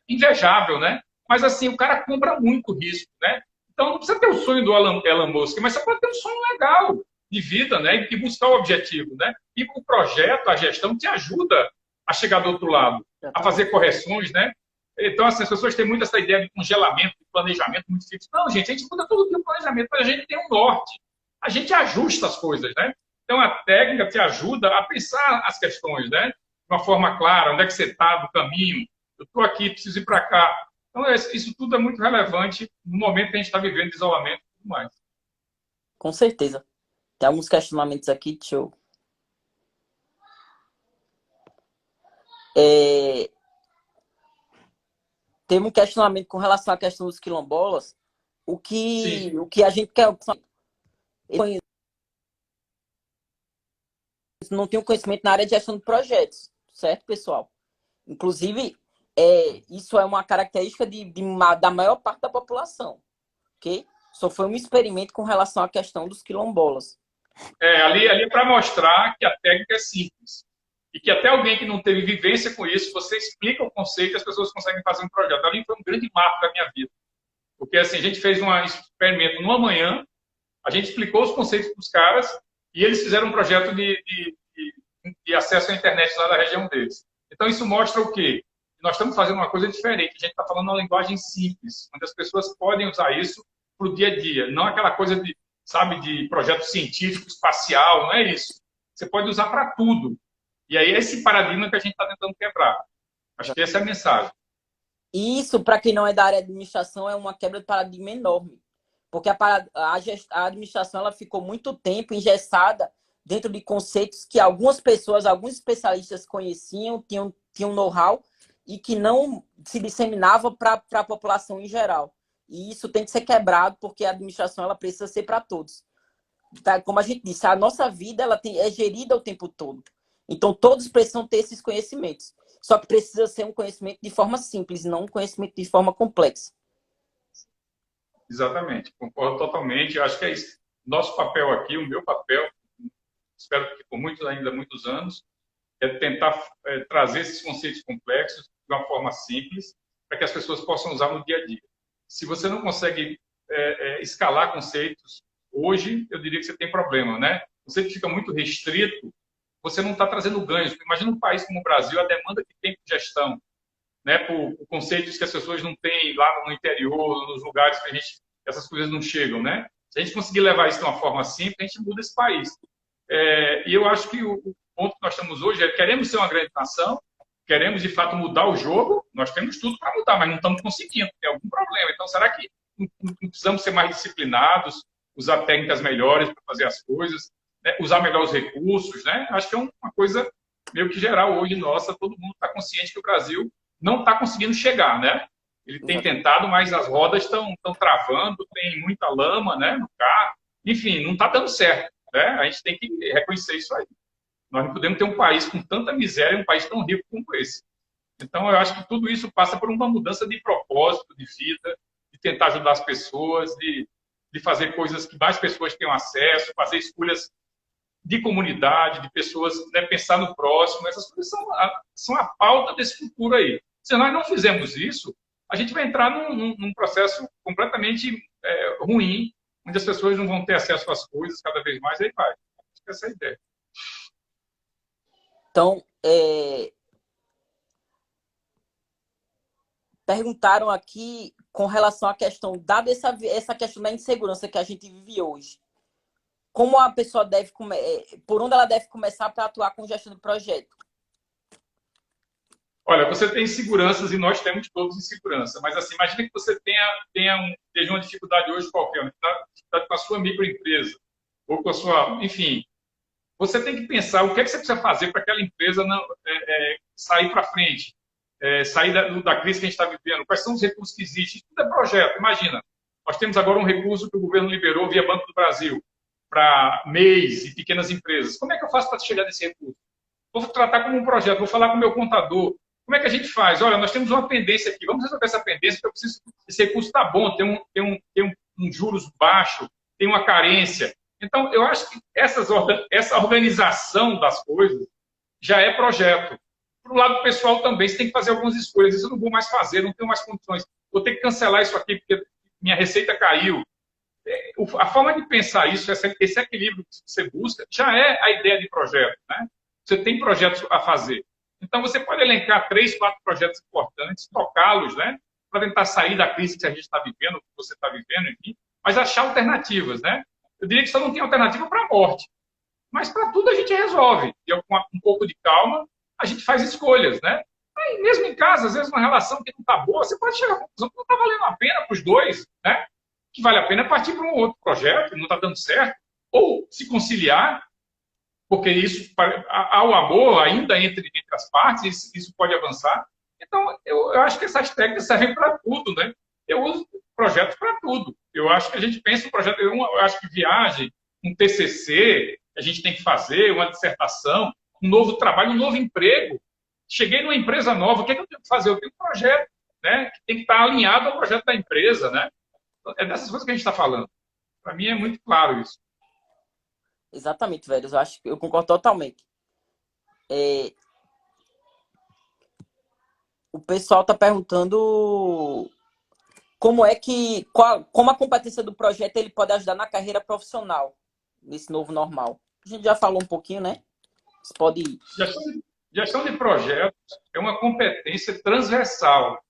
invejável, né? Mas assim, o cara compra muito risco, né? Então não precisa ter o sonho do Elon Musk, mas você pode ter um sonho legal de vida, né? E buscar o objetivo, né? E o projeto, a gestão te ajuda a chegar do outro lado, a fazer correções, né? Então, assim, as pessoas têm muito essa ideia de congelamento, de planejamento muito fixo. Não, gente, a gente muda todo dia o planejamento, mas a gente tem um norte. A gente ajusta as coisas, né? Então, a técnica te ajuda a pensar as questões, né? De uma forma clara, onde é que você está do caminho, eu estou aqui, preciso ir para cá. Então, isso tudo é muito relevante no momento que a gente está vivendo de isolamento e tudo mais.
Com certeza. Tem alguns questionamentos aqui, deixa eu... Teve um questionamento com relação à questão dos quilombolas. O que a gente quer... Não tem um conhecimento na área de gestão de projetos, certo, pessoal? Inclusive, isso é uma característica da maior parte da população, ok? Só foi um experimento com relação à questão dos quilombolas.
Ali é para mostrar que a técnica é simples. E que até alguém que não teve vivência com isso, você explica o conceito e as pessoas conseguem fazer um projeto. Ali foi um grande marco da minha vida. Porque assim, a gente fez um experimento numa manhã, a gente explicou os conceitos para os caras e eles fizeram um projeto de acesso à internet lá da região deles. Então, isso mostra o quê? Nós estamos fazendo uma coisa diferente. A gente está falando uma linguagem simples, onde as pessoas podem usar isso para o dia a dia. Não aquela coisa de projeto científico, espacial, não é isso. Você pode usar para tudo. E aí é esse paradigma que a gente está tentando quebrar. Acho que essa é a mensagem.
Isso, para quem não é da área de administração, é uma quebra de paradigma enorme. Porque a administração ela ficou muito tempo engessada dentro de conceitos que algumas pessoas, alguns especialistas conheciam, tinham know-how e que não se disseminava para a população em geral. E isso tem que ser quebrado porque a administração ela precisa ser para todos. Tá? Como a gente disse, a nossa vida é gerida o tempo todo. Então, todos precisam ter esses conhecimentos. Só que precisa ser um conhecimento de forma simples, não um conhecimento de forma complexa.
Exatamente, concordo totalmente. Eu acho que é isso. Nosso papel aqui, o meu papel, espero que por muitos anos, é tentar trazer esses conceitos complexos de uma forma simples, para que as pessoas possam usar no dia a dia. Se você não consegue escalar conceitos, hoje, eu diria que você tem problema, né? Você fica muito restrito, você não está trazendo ganhos. Imagina um país como o Brasil, a demanda que tem por gestão, né, por conceitos que as pessoas não têm lá no interior, nos lugares que essas coisas não chegam, né? Se a gente conseguir levar isso de uma forma simples, a gente muda esse país. E eu acho que o ponto que nós estamos hoje queremos ser uma grande nação, queremos, de fato, mudar o jogo, nós temos tudo para mudar, mas não estamos conseguindo, tem algum problema. Então, será que não precisamos ser mais disciplinados, usar técnicas melhores para fazer as coisas, né? Usar melhor os recursos, né? Acho que é uma coisa meio que geral hoje nossa, todo mundo está consciente que o Brasil não está conseguindo chegar, né? Ele tem tentado, mas as rodas estão travando, tem muita lama, né, no carro. Enfim, não está dando certo, né? A gente tem que reconhecer isso aí. Nós não podemos ter um país com tanta miséria, um país tão rico como esse. Então, eu acho que tudo isso passa por uma mudança de propósito, de vida, de tentar ajudar as pessoas, de fazer coisas que mais pessoas tenham acesso, fazer escolhas de comunidade, de pessoas, né, pensar no próximo. Essas coisas são a pauta desse futuro aí. Se nós não fizermos isso, a gente vai entrar num processo completamente ruim, onde as pessoas não vão ter acesso às coisas cada vez mais, aí vai. Acho que essa é a ideia.
Então, perguntaram aqui com relação à questão, dada essa questão da insegurança que a gente vive hoje, como a pessoa por onde ela deve começar para atuar com gestão de projeto?
Olha, você tem inseguranças e nós temos todos insegurança, mas assim, imagine que você esteja uma dificuldade hoje qualquer, uma dificuldade com a sua microempresa, ou com a sua, enfim, você tem que pensar o que é que você precisa fazer para aquela empresa sair para frente, sair da crise que a gente está vivendo, quais são os recursos que existem, isso tudo é projeto. Imagina, nós temos agora um recurso que o governo liberou via Banco do Brasil para MEIs e pequenas empresas. Como é que eu faço para chegar nesse recurso? Vou tratar como um projeto, vou falar com o meu contador. Como é que a gente faz? Olha, nós temos uma pendência aqui, vamos resolver essa pendência, porque esse recurso está bom, tem um juros baixo, tem uma carência. Então, eu acho que essa organização das coisas já é projeto. Para o lado pessoal também, você tem que fazer algumas escolhas. Isso eu não vou mais fazer, não tenho mais condições. Vou ter que cancelar isso aqui porque minha receita caiu. A forma de pensar isso, esse equilíbrio que você busca, já é a ideia de projeto, né? Você tem projetos a fazer. Então, você pode elencar 3, 4 projetos importantes, tocá-los, né? Para tentar sair da crise que a gente está vivendo, que você está vivendo, enfim, mas achar alternativas, né? Eu diria que só não tem alternativa para a morte. Mas para tudo a gente resolve. E com um pouco de calma, a gente faz escolhas, né? Aí, mesmo em casa, às vezes uma relação que não está boa, você pode chegar à conclusão que não está valendo a pena para os dois, né? Que vale a pena partir para um outro projeto, não está dando certo, ou se conciliar, porque isso, há o amor ainda entre as partes, isso pode avançar. Então, eu acho que essas técnicas servem para tudo, né? Eu uso projetos para tudo. Eu acho que a gente pensa em projeto, eu acho que viagem, um TCC, a gente tem que fazer, uma dissertação, um novo trabalho, um novo emprego. Cheguei numa empresa nova, o que é que eu tenho que fazer? Eu tenho um projeto, né? Que tem que estar alinhado ao projeto da empresa, né? É dessas coisas que a gente está falando. Para mim é muito claro isso.
Exatamente, velho. Eu acho que eu concordo totalmente. O pessoal está perguntando como a competência do projeto ele pode ajudar na carreira profissional, nesse novo normal. A gente já falou um pouquinho, né? Você pode ir.
Gestão de projetos é uma competência transversal.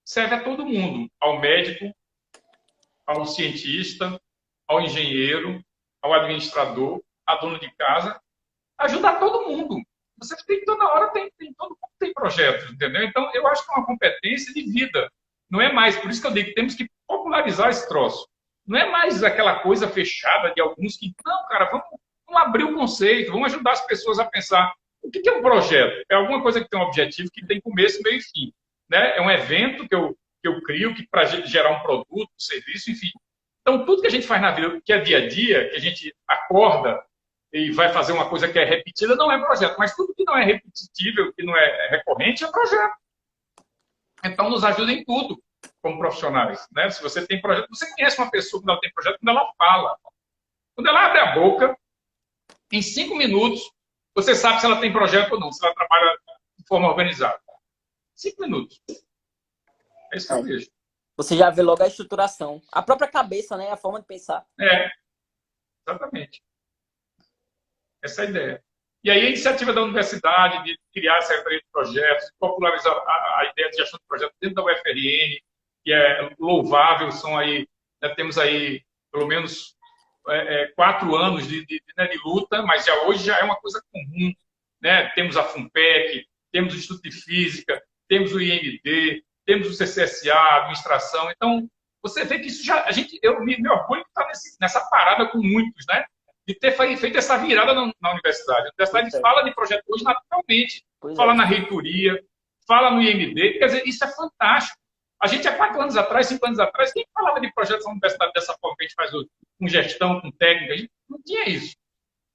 Serve a todo mundo, ao médico, ao cientista, ao engenheiro, ao administrador, a dona de casa. Ajuda a todo mundo. Você tem toda hora, todo mundo tem projetos, entendeu? Então, eu acho que é uma competência de vida. Não é mais, por isso que eu digo que temos que popularizar esse troço. Não é mais aquela coisa fechada de alguns que, não, cara, vamos abrir o conceito, vamos ajudar as pessoas a pensar. O que é um projeto? É alguma coisa que tem um objetivo, que tem começo, meio e fim. Né? É um evento que eu crio para gerar um produto, um serviço, enfim. Então, tudo que a gente faz na vida, que é dia a dia, que a gente acorda e vai fazer uma coisa que é repetida, não é projeto. Mas tudo que não é repetível, que não é recorrente, é projeto. Então, nos ajuda em tudo, como profissionais. Né? Se você tem projeto, você conhece uma pessoa quando ela tem projeto, quando ela fala. Quando ela abre a boca, em 5 minutos, você sabe se ela tem projeto ou não, se ela trabalha de forma organizada. 5 minutos. É isso que eu vejo.
Você já vê logo a estruturação. A própria cabeça, né? A forma de pensar.
Exatamente. Essa é a ideia. E aí a iniciativa da universidade de criar a Secretaria de Projetos, popularizar a ideia de gestão de projetos dentro da UFRN, que é louvável, temos aí pelo menos 4 anos de luta, mas hoje já é uma coisa comum. Né? Temos a FUNPEC, temos o Instituto de Física, temos o IMD, temos o CCSA, a administração. Então, você vê que isso já... eu me orgulho de estar nessa parada com muitos, né? De ter feito essa virada na universidade. A universidade fala de projeto hoje naturalmente, fala na reitoria, fala no IMD, quer dizer, isso é fantástico. A gente, há 4 anos atrás, 5 anos atrás, quem falava de projetos na universidade dessa forma que a gente faz hoje, com gestão, com técnica, a gente não tinha isso.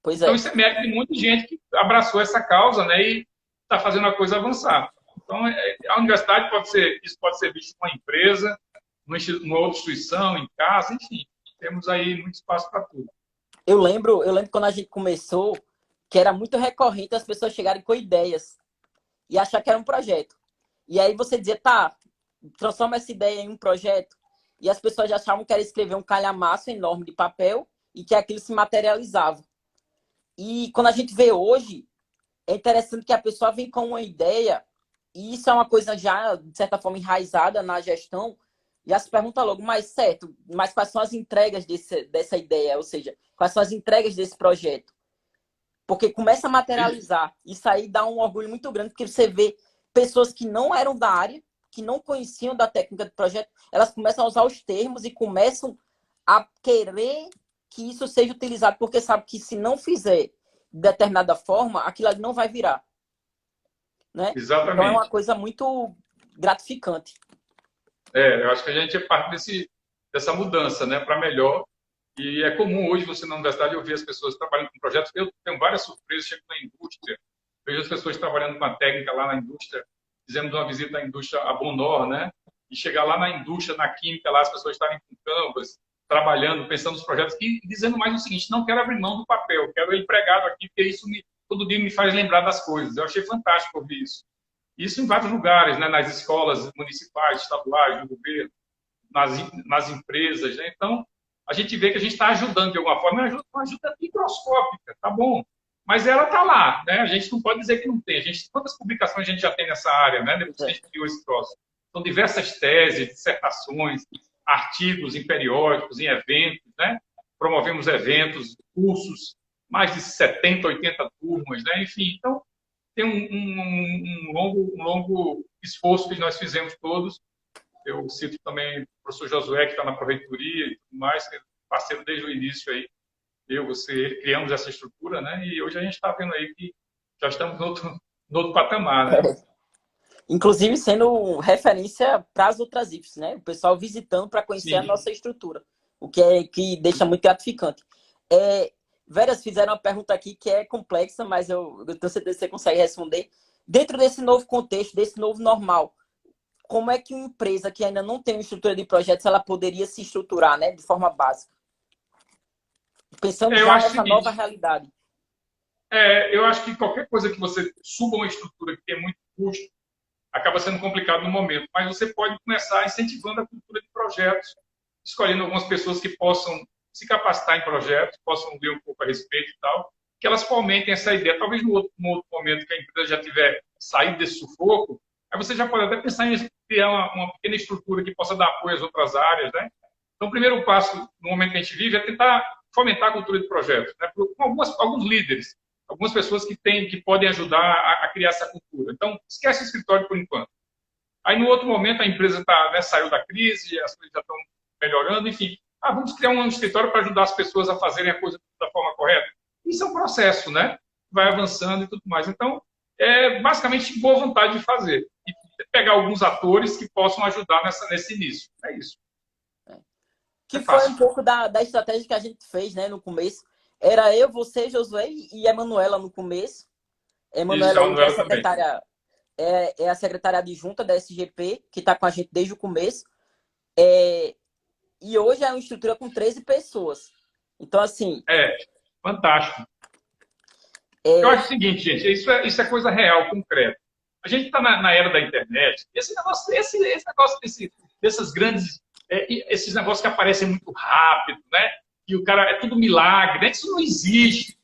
Então, isso é mérito de muita gente que abraçou essa causa, né, e está fazendo a coisa avançar. Então, a universidade isso pode ser visto como uma empresa, numa outra instituição, em casa, enfim, temos aí muito espaço para tudo.
Eu lembro quando a gente começou, que era muito recorrente as pessoas chegarem com ideias e achar que era um projeto. E aí você dizia, tá, transforma essa ideia em um projeto. E as pessoas já achavam que era escrever um calhamaço enorme de papel e que aquilo se materializava. E quando a gente vê hoje, é interessante que a pessoa vem com uma ideia, e isso é uma coisa já, de certa forma, enraizada na gestão, já se pergunta logo, mas quais são as entregas dessa ideia? Ou seja, quais são as entregas desse projeto? Porque começa a materializar. Isso aí dá um orgulho muito grande, porque você vê pessoas que não eram da área, que não conheciam da técnica do projeto, elas começam a usar os termos e começam a querer que isso seja utilizado, porque sabe que se não fizer de determinada forma, aquilo ali não vai virar. Né?
Exatamente.
Então é uma coisa muito gratificante.
Eu acho que a gente é parte dessa mudança, né, para melhor. E é comum hoje você na universidade ouvir as pessoas trabalhando com projetos. Eu tenho várias surpresas, chego na indústria, vejo as pessoas trabalhando com a técnica lá na indústria. Fizemos uma visita à indústria a Bonor, né? E chegar lá na indústria, na química, lá as pessoas estarem com canvas, trabalhando, pensando nos projetos e dizendo mais o seguinte: não quero abrir mão do papel, quero ele pregado aqui, porque isso todo dia me faz lembrar das coisas. Eu achei fantástico ouvir isso. Isso em vários lugares, né? Nas escolas municipais, estaduais, do governo, nas empresas. Né? Então, a gente vê que a gente está ajudando de alguma forma, uma ajuda microscópica, tá bom? Mas ela está lá, né? A gente não pode dizer que não tem. Quantas publicações a gente já tem nessa área, né? Depois que a gente criou esse troço. São diversas teses, dissertações, artigos em periódicos, em eventos, né? Promovemos eventos, cursos. mais de 70, 80 turmas, né? Enfim, então tem um longo esforço que nós fizemos todos. Eu cito também o professor Josué, que está na proreitoria e tudo mais, que é parceiro desde o início aí. Eu, você, ele, criamos essa estrutura, né? E hoje a gente está vendo aí que já estamos no outro patamar, né?
Inclusive sendo referência para as outras IFES, né? O pessoal visitando para conhecer
Sim.
a nossa estrutura, o que deixa muito gratificante. Veras, fizeram uma pergunta aqui que é complexa, mas eu tenho certeza que você consegue responder. Dentro desse novo contexto, desse novo normal, como é que uma empresa que ainda não tem uma estrutura de projetos, ela poderia se estruturar, né, de forma básica? Pensando já nessa nova realidade.
Eu acho que qualquer coisa que você suba uma estrutura que tem muito custo, acaba sendo complicado no momento. Mas você pode começar incentivando a cultura de projetos, escolhendo algumas pessoas que possam se capacitar em projetos, possam ver um pouco a respeito e tal, que elas fomentem essa ideia. Talvez no outro momento que a empresa já tiver saído desse sufoco, aí você já pode até pensar em criar uma pequena estrutura que possa dar apoio às outras áreas, né? Então, o primeiro passo, no momento que a gente vive, é tentar fomentar a cultura de projetos, né? Com alguns líderes, algumas pessoas que podem ajudar a criar essa cultura. Então, esquece o escritório por enquanto. Aí, no outro momento, a empresa saiu da crise, as coisas já estão melhorando, enfim. Vamos criar um escritório para ajudar as pessoas a fazerem a coisa da forma correta. Isso é um processo, né? Vai avançando e tudo mais. Então, é basicamente boa vontade de fazer. E pegar alguns atores que possam ajudar nesse início. É isso.
Que foi um pouco da estratégia que a gente fez, né, no começo. Era eu, você, Josué e a Manuela no começo. Emanuela é a secretária, é a secretária adjunta da SGP, que está com a gente desde o começo. E hoje é uma estrutura com 13 pessoas. Então, assim...
fantástico. Eu acho o seguinte, gente, isso é coisa real, concreta. A gente está na era da internet. Esse negócio desses grandes... esses negócios que aparecem muito rápido, né? E o cara... É tudo milagre, né? Isso não existe.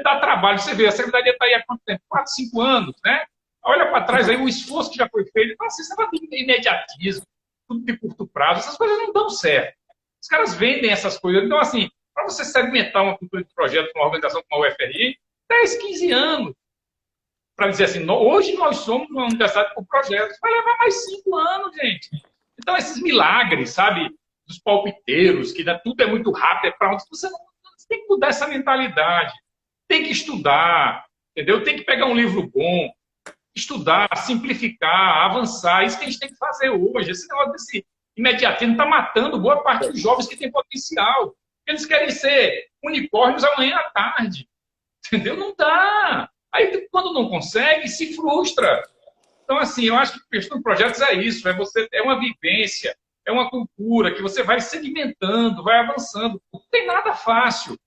Dá trabalho. Você vê, a Secretaria está aí há quanto tempo? 4, 5 anos, né? Olha para trás aí o esforço que já foi feito. Então, assim, você vai ter imediatismo, tudo de curto prazo. Essas coisas não dão certo. Os caras vendem essas coisas. Então, assim, para você segmentar uma cultura de projeto com uma organização como a UFRI, 10, 15 anos. Para dizer assim, hoje nós somos uma universidade com projetos. Vai levar mais 5 anos, gente. Então, esses milagres, sabe, dos palpiteiros, que tudo é muito rápido, é para onde você tem que mudar essa mentalidade. Tem que estudar, entendeu? Tem que pegar um livro bom, estudar, simplificar, avançar. Isso que a gente tem que fazer hoje. Esse negócio desse imediatismo está matando boa parte dos jovens que têm potencial. Eles querem ser unicórnios amanhã à tarde. Entendeu? Não dá. Aí, quando não consegue, se frustra. Então, assim, eu acho que questão de projetos é isso. É uma vivência, é uma cultura que você vai segmentando, vai avançando. Não tem nada fácil.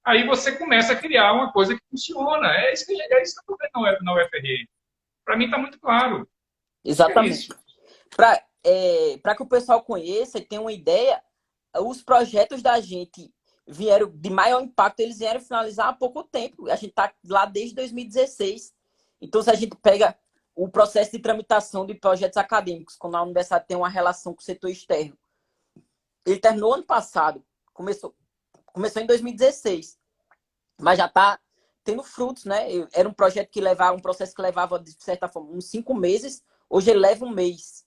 Aí você começa a criar uma coisa que funciona. É isso que eu estou vendo na UFRN. Para mim está muito claro.
Exatamente. Para que o pessoal conheça e tenha uma ideia, os projetos da gente vieram de maior impacto, eles vieram finalizar há pouco tempo. A gente está lá desde 2016. Então, se a gente pega o processo de tramitação de projetos acadêmicos, quando a universidade tem uma relação com o setor externo, ele terminou ano passado. Começou em 2016, mas já está tendo frutos, né? Era um projeto que levava, um processo que levava, de certa forma, uns 5 meses, hoje ele leva 1 mês.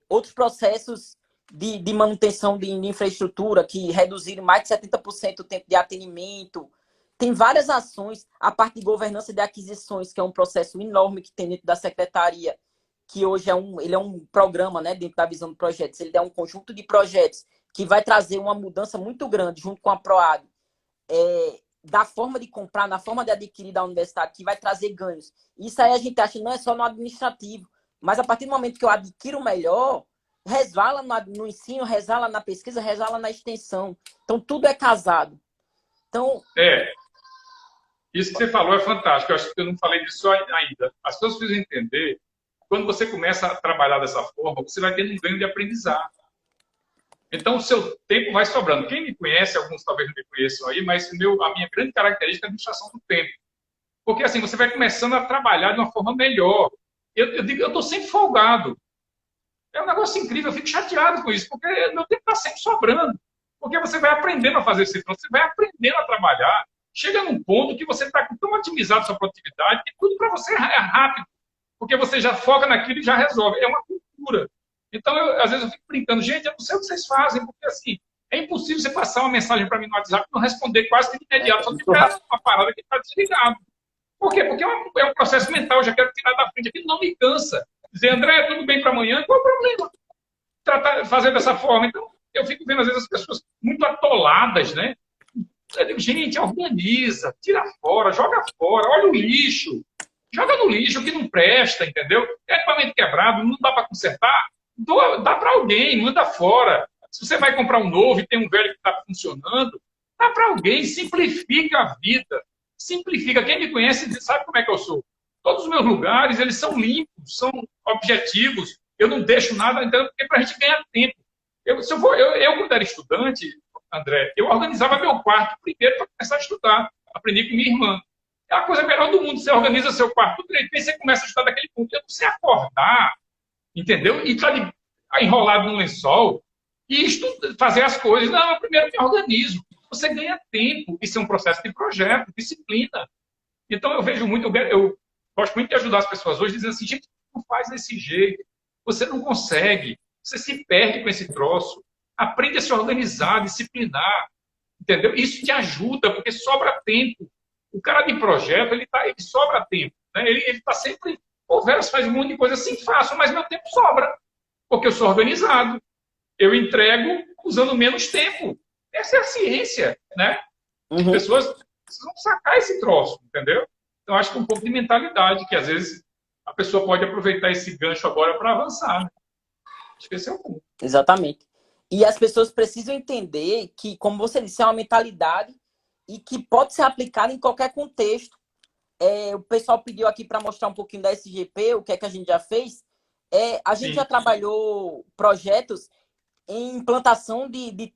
Outros processos de manutenção de infraestrutura que reduziram mais de 70% o tempo de atendimento. Tem várias ações, a parte de governança de aquisições, que é um processo enorme que tem dentro da secretaria, que hoje ele é um programa, né, dentro da visão de projetos. Ele é um conjunto de projetos que vai trazer uma mudança muito grande junto com a PROAG, da forma de comprar, na forma de adquirir da universidade, que vai trazer ganhos. Isso aí a gente acha que não é só no administrativo, mas a partir do momento que eu adquiro melhor, resvala no ensino, resvala na pesquisa, resvala na extensão. Então, tudo é casado. Então...
Isso que você falou é fantástico. Eu acho que eu não falei disso ainda. As pessoas precisam entender, quando você começa a trabalhar dessa forma, você vai tendo um ganho de aprendizado. Então, o seu tempo vai sobrando. Quem me conhece, alguns talvez não me conheçam aí, mas a minha grande característica é a administração do tempo. Porque assim, você vai começando a trabalhar de uma forma melhor. Eu digo, eu estou sempre folgado. É um negócio incrível, eu fico chateado com isso, porque meu tempo está sempre sobrando. Porque você vai aprendendo a fazer esse troço, você vai aprendendo a trabalhar. Chega num ponto que você está tão otimizado a sua produtividade que tudo para você é rápido. Porque você já foca naquilo e já resolve. É uma cultura. Então, às vezes eu fico brincando, gente, eu não sei o que vocês fazem, porque assim, é impossível você passar uma mensagem para mim no WhatsApp e não responder quase que de imediato, só tiver uma parada que está desligado. Por quê? Porque é um processo mental, eu já quero tirar da frente. Aquilo não me cansa. Dizer, André, tudo bem para amanhã, qual é o problema? Fazer dessa forma. Então, eu fico vendo, às vezes, as pessoas muito atoladas, né? Eu digo, gente, organiza, tira fora, olha o lixo. Joga no lixo o que não presta, entendeu? É equipamento quebrado, não dá para consertar, dá para alguém, manda fora. Se você vai comprar um novo e tem um velho que está funcionando, dá para alguém, simplifica a vida. Simplifica. Quem me conhece sabe como é que eu sou. Todos os meus lugares, eles são limpos, são objetivos. Eu não deixo nada, então, porque para a gente ganhar tempo. Quando era estudante, André, eu organizava meu quarto primeiro para começar a estudar. Aprendi com minha irmã. É a coisa melhor do mundo. Você organiza seu quarto direito, aí você começa a estudar daquele ponto. Eu não sei acordar, entendeu? E tá enrolado num lençol e fazer as coisas. Não, eu primeiro me organizo. Você ganha tempo. Isso é um processo de projeto, disciplina. Então, eu vejo muito, eu gosto muito de ajudar as pessoas hoje, dizendo assim, gente, não faz desse jeito. Você não consegue. Você se perde com esse troço. Aprende a se organizar, disciplinar. Entendeu? Isso te ajuda, porque sobra tempo. O cara de projeto, ele sobra tempo. Né? Ele está sempre... Pô, Veras faz um monte de coisa assim, faço, mas meu tempo sobra. Porque eu sou organizado. Eu entrego usando menos tempo. Essa é a ciência, né? As pessoas precisam sacar esse troço, entendeu? Então, acho que é um pouco de mentalidade, que às vezes a pessoa pode aproveitar esse gancho agora para avançar. Né? Acho que esse é o ponto.
Exatamente. E as pessoas precisam entender que, como você disse, é uma mentalidade e que pode ser aplicada em qualquer contexto. O pessoal pediu aqui para mostrar um pouquinho da SGP, o que é que a gente já fez. A gente já trabalhou projetos em implantação de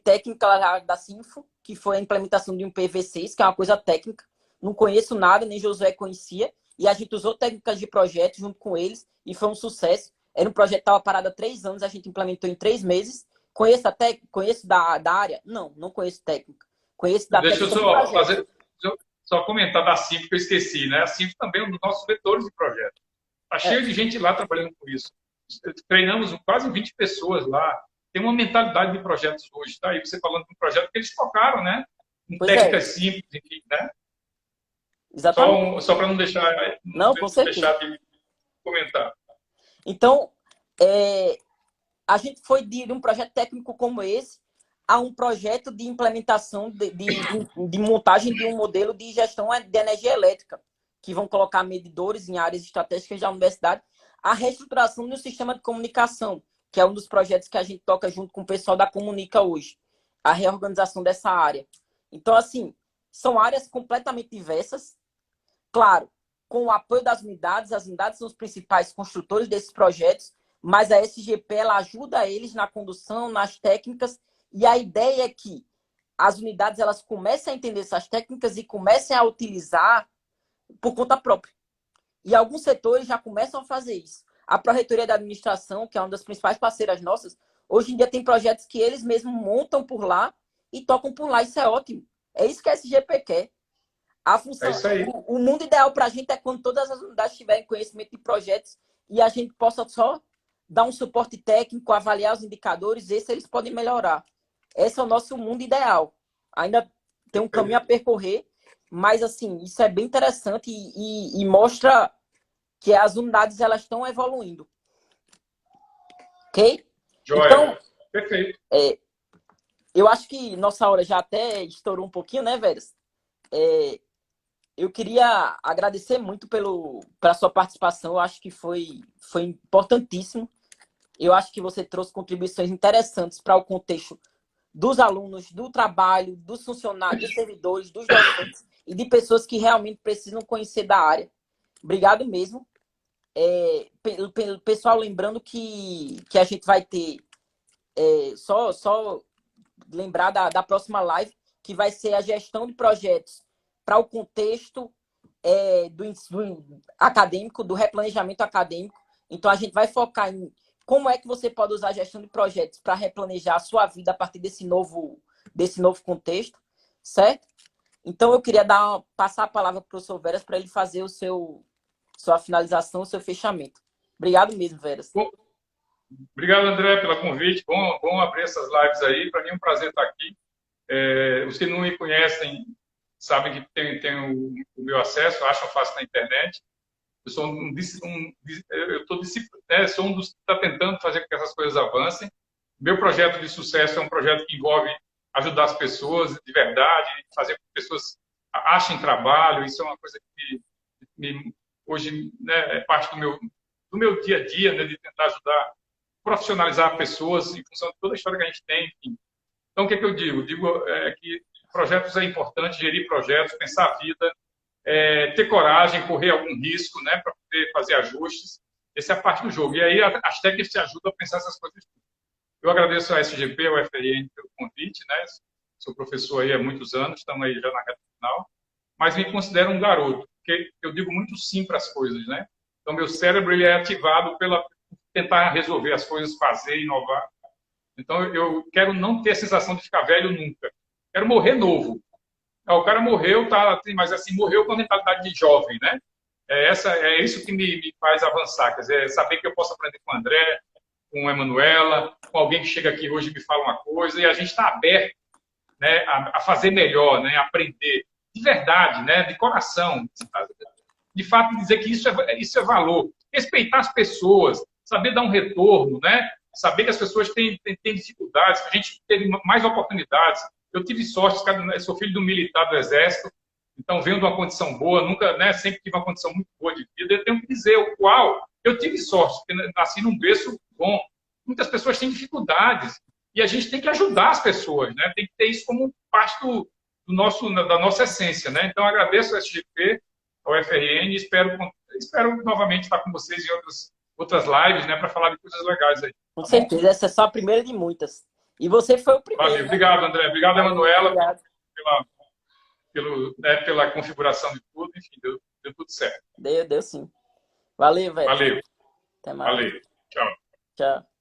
técnica da Sinfo, que foi a implementação de um PV6, que é uma coisa técnica. Não conheço nada, nem Josué conhecia. E a gente usou técnicas de projeto junto com eles e foi um sucesso. Era um projeto que estava parado há 3 anos, a gente implementou em 3 meses. Conheço da área? Não conheço técnica. Conheço da
Deixa eu só comentar da Sinfo que eu esqueci, né? A Sinfo também é um dos nossos vetores de projeto. Está cheio de gente lá trabalhando com isso. Treinamos quase 20 pessoas lá. Tem uma mentalidade de projetos hoje. Tá aí você falando de um projeto que eles focaram, né? Em técnicas simples, enfim, né?
Exatamente.
Só para não deixar, deixar de comentar.
Então, a gente foi de um projeto técnico como esse a um projeto de implementação de montagem de um modelo de gestão de energia elétrica, que vão colocar medidores em áreas estratégicas da universidade, a reestruturação do sistema de comunicação, que é um dos projetos que a gente toca junto com o pessoal da Comunica hoje, a reorganização dessa área. Então, assim, são áreas completamente diversas, claro, com o apoio das unidades, as unidades são os principais construtores desses projetos, mas a SGP ela ajuda eles na condução, nas técnicas, e a ideia é que as unidades elas comecem a entender essas técnicas e comecem a utilizar por conta própria. E alguns setores já começam a fazer isso. A Pró-Reitoria da Administração, que é uma das principais parceiras nossas, hoje em dia tem projetos que eles mesmos montam por lá e tocam por lá. Isso é ótimo. É isso que a SGP quer. A função, o mundo ideal para a gente é quando todas as unidades tiverem conhecimento de projetos e a gente possa só dar um suporte técnico, avaliar os indicadores, ver se eles podem melhorar. Esse é o nosso mundo ideal. Ainda tem um caminho a percorrer, mas assim, isso é bem interessante e mostra que as unidades elas estão evoluindo. Ok?
Joia. Então, perfeito.
Eu acho que nossa hora já até estourou um pouquinho, né, Veras? Eu queria agradecer muito pela sua participação. Eu acho que foi importantíssimo. Eu acho que você trouxe contribuições interessantes para o contexto dos alunos, do trabalho, dos funcionários, dos servidores, dos docentes e de pessoas que realmente precisam conhecer da área. Obrigado mesmo. Pessoal, lembrando que a gente vai ter só lembrar da próxima live, que vai ser a gestão de projetos para o contexto do acadêmico, do replanejamento acadêmico. Então, a gente vai focar em como é que você pode usar a gestão de projetos para replanejar a sua vida a partir desse novo contexto, certo? Então, eu queria passar a palavra para o professor Veras para ele fazer sua finalização, o seu fechamento. Obrigado mesmo, Veras.
Bom, obrigado, André, pelo convite. Bom abrir essas lives aí. Para mim é um prazer estar aqui. Os que não me conhecem sabem que tem o meu acesso, acham fácil na internet. Eu sou sou um dos que está tentando fazer com que essas coisas avancem. Meu projeto de sucesso é um projeto que envolve ajudar as pessoas de verdade, fazer com que as pessoas achem trabalho. Isso é uma coisa que hoje, né, é parte do meu dia a dia, né, de tentar ajudar, profissionalizar pessoas em função de toda a história que a gente tem. Enfim. Então, o que eu digo? Digo que projetos é importante, gerir projetos, pensar a vida, ter coragem, correr algum risco, né, para poder fazer ajustes. Essa é a parte do jogo. E aí as técnicas te ajudam a pensar essas coisas. Eu agradeço a SGP, ao FRN pelo convite, né? Sou professor aí há muitos anos, estamos aí já na reta final, mas me considero um garoto, porque eu digo muito sim para as coisas, né? Então, meu cérebro ele é ativado pela tentar resolver as coisas, fazer, inovar. Então, eu quero não ter a sensação de ficar velho nunca. Quero morrer novo. O cara morreu, tá, mas assim, morreu com a mentalidade de jovem, né? É isso que me faz avançar, quer dizer, saber que eu posso aprender com o André, com a Emanuela, com alguém que chega aqui hoje e me fala uma coisa, e a gente está aberto, né, a fazer melhor, né, a aprender de verdade, né, de coração. De fato, dizer que isso é valor. Respeitar as pessoas, saber dar um retorno, né? Saber que as pessoas têm dificuldades, que a gente teve mais oportunidades. Eu tive sorte, sou filho de um militar do Exército, então venho de uma condição boa, nunca, né, sempre tive uma condição muito boa de vida. Eu tenho que dizer o qual eu tive sorte, porque nasci num berço bom. Muitas pessoas têm dificuldades e a gente tem que ajudar as pessoas, né? Tem que ter isso como parte da nossa essência, né? Então, agradeço ao SGP, ao FRN, e espero novamente estar com vocês em outras lives, né, para falar de coisas legais aí.
Com certeza, essa é só a primeira de muitas. E você foi o primeiro.
Valeu. Obrigado, André. Obrigado, Emanuela, pela configuração de tudo. Enfim, deu tudo certo.
Deu sim. Valeu, velho.
Valeu.
Até mais.
Valeu. Tchau.
Tchau.